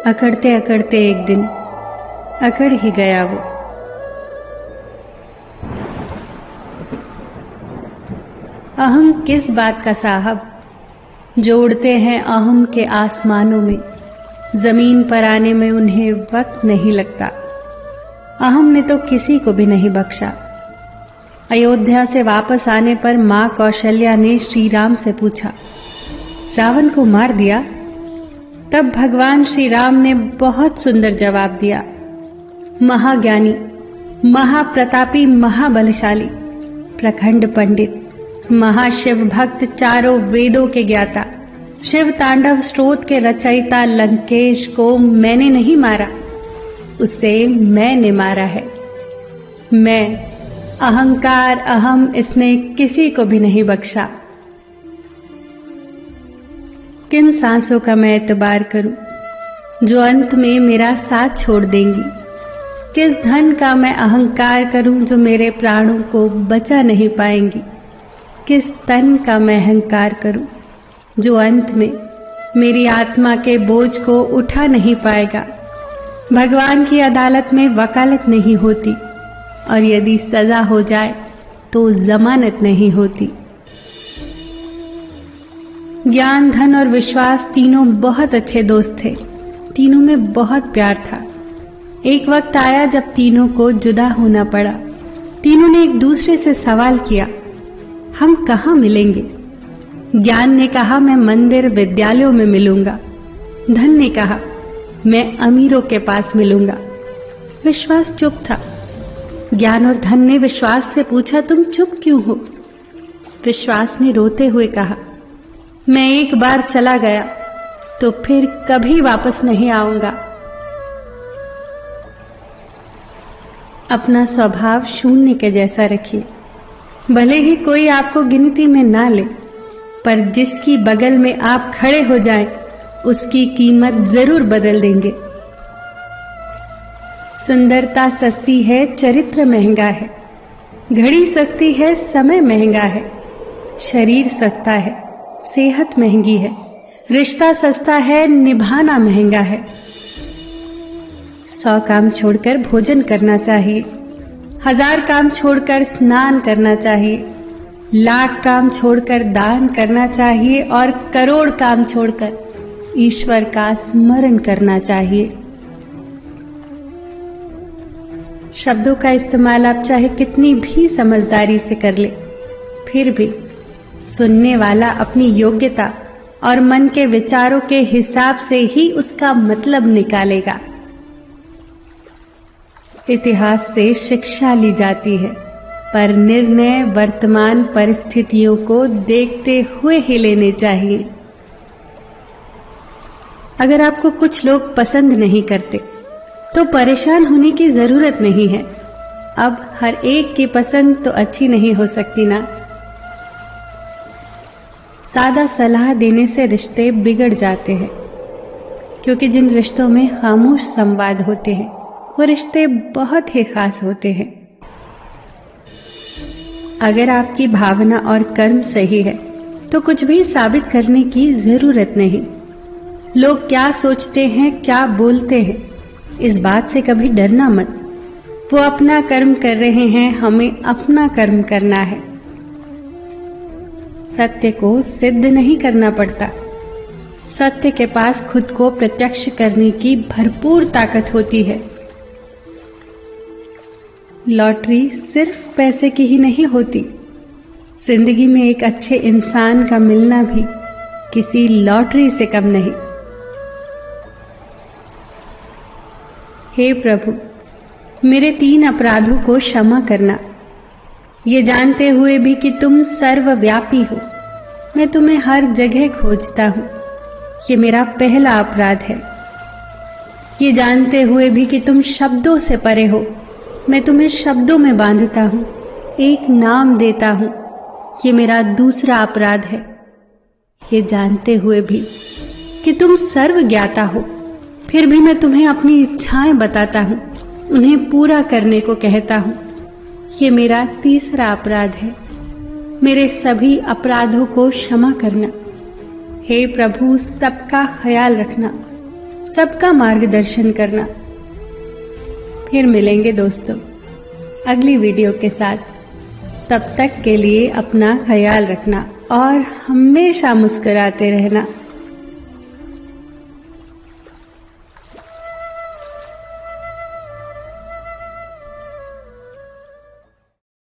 अकड़ते अकड़ते एक दिन अकड़ ही गया वो। अहम किस बात का साहब, जो उड़ते हैं अहम के आसमानों में, जमीन पर आने में उन्हें वक्त नहीं लगता। अहम ने तो किसी को भी नहीं बख्शा। अयोध्या से वापस आने पर मां कौशल्या ने श्री राम से पूछा, रावण को मार दिया? तब भगवान श्री राम ने बहुत सुंदर जवाब दिया, महाज्ञानी, महाप्रतापी, महाबलशाली, प्रखंड पंडित, महाशिव भक्त, चारों वेदों के ज्ञाता, शिव तांडव स्तोत्र के रचयिता लंकेश को मैंने नहीं मारा, उसे मैंने मारा है। मैं, अहंकार अहम, इसने किसी को भी नहीं बख्शा। किन सांसों का मैं एतबार करूं, जो अंत में मेरा साथ छोड़ देंगी? किस धन का मैं अहंकार करूं, जो मेरे प्राणों को बचा नहीं पाएंगी? किस तन का मैं अहंकार करूं, जो अंत में मेरी आत्मा के बोझ को उठा नहीं पाएगा? भगवान की अदालत में वकालत नहीं होती, और यदि सजा हो जाए तो जमानत नहीं होती। ज्ञान, धन और विश्वास तीनों बहुत अच्छे दोस्त थे। तीनों में बहुत प्यार था। एक वक्त आया जब तीनों को जुदा होना पड़ा। तीनों ने एक दूसरे से सवाल किया, हम कहाँ मिलेंगे? ज्ञान ने कहा, मैं मंदिर विद्यालयों में मिलूंगा। धन ने कहा, मैं अमीरों के पास मिलूंगा। विश्वास चुप था। ज्ञान और धन ने विश्वास से पूछा, तुम चुप क्यों हो? विश्वास ने रोते हुए कहा, मैं एक बार चला गया तो फिर कभी वापस नहीं आऊंगा। अपना स्वभाव शून्य के जैसा रखिए। भले ही कोई आपको गिनती में ना ले, पर जिसकी बगल में आप खड़े हो जाएं, उसकी कीमत जरूर बदल देंगे। सुंदरता सस्ती है, चरित्र महंगा है। घड़ी सस्ती है, समय महंगा है। शरीर सस्ता है, सेहत महंगी है। रिश्ता सस्ता है, निभाना महंगा है। 100 काम छोड़कर भोजन करना चाहिए, 1000 काम छोड़कर स्नान करना चाहिए, 1,00,000 काम छोड़कर दान करना चाहिए, और करोड़ काम छोड़कर ईश्वर का स्मरण करना चाहिए। शब्दों का इस्तेमाल आप चाहे कितनी भी समझदारी से कर ले, फिर भी सुनने वाला अपनी योग्यता और मन के विचारों के हिसाब से ही उसका मतलब निकालेगा। इतिहास से शिक्षा ली जाती है, पर निर्णय वर्तमान परिस्थितियों को देखते हुए ही लेने चाहिए। अगर आपको कुछ लोग पसंद नहीं करते तो परेशान होने की जरूरत नहीं है। अब हर एक की पसंद तो अच्छी नहीं हो सकती ना। सादा सलाह देने से रिश्ते बिगड़ जाते हैं, क्योंकि जिन रिश्तों में खामोश संवाद होते हैं वो रिश्ते बहुत ही खास होते हैं। अगर आपकी भावना और कर्म सही है तो कुछ भी साबित करने की जरूरत नहीं। लोग क्या सोचते हैं, क्या बोलते हैं, इस बात से कभी डरना मत। वो अपना कर्म कर रहे हैं, हमें अपना कर्म करना है। सत्य को सिद्ध नहीं करना पड़ता। सत्य के पास खुद को प्रत्यक्ष करने की भरपूर ताकत होती है। लॉटरी सिर्फ पैसे की ही नहीं होती। जिंदगी में एक अच्छे इंसान का मिलना भी किसी लॉटरी से कम नहीं। हे प्रभु, मेरे 3 अपराधों को क्षमा करना, ये जानते हुए भी कि तुम सर्वव्यापी हो। मैं तुम्हें हर जगह खोजता हूं, ये मेरा पहला अपराध है। ये जानते हुए भी कि तुम शब्दों से परे हो, मैं तुम्हें शब्दों में बांधता हूं, एक नाम देता हूं, ये मेरा दूसरा अपराध है। ये जानते हुए भी कि तुम सर्वज्ञाता हो, फिर भी मैं तुम्हें अपनी इच्छाएं बताता हूं, उन्हें पूरा करने को कहता हूं, ये मेरा तीसरा अपराध है। मेरे सभी अपराधों को क्षमा करना। हे प्रभु, सबका ख्याल रखना। सबका मार्गदर्शन करना। फिर मिलेंगे दोस्तों अगली वीडियो के साथ। तब तक के लिए अपना ख्याल रखना और हमेशा मुस्कुराते रहना।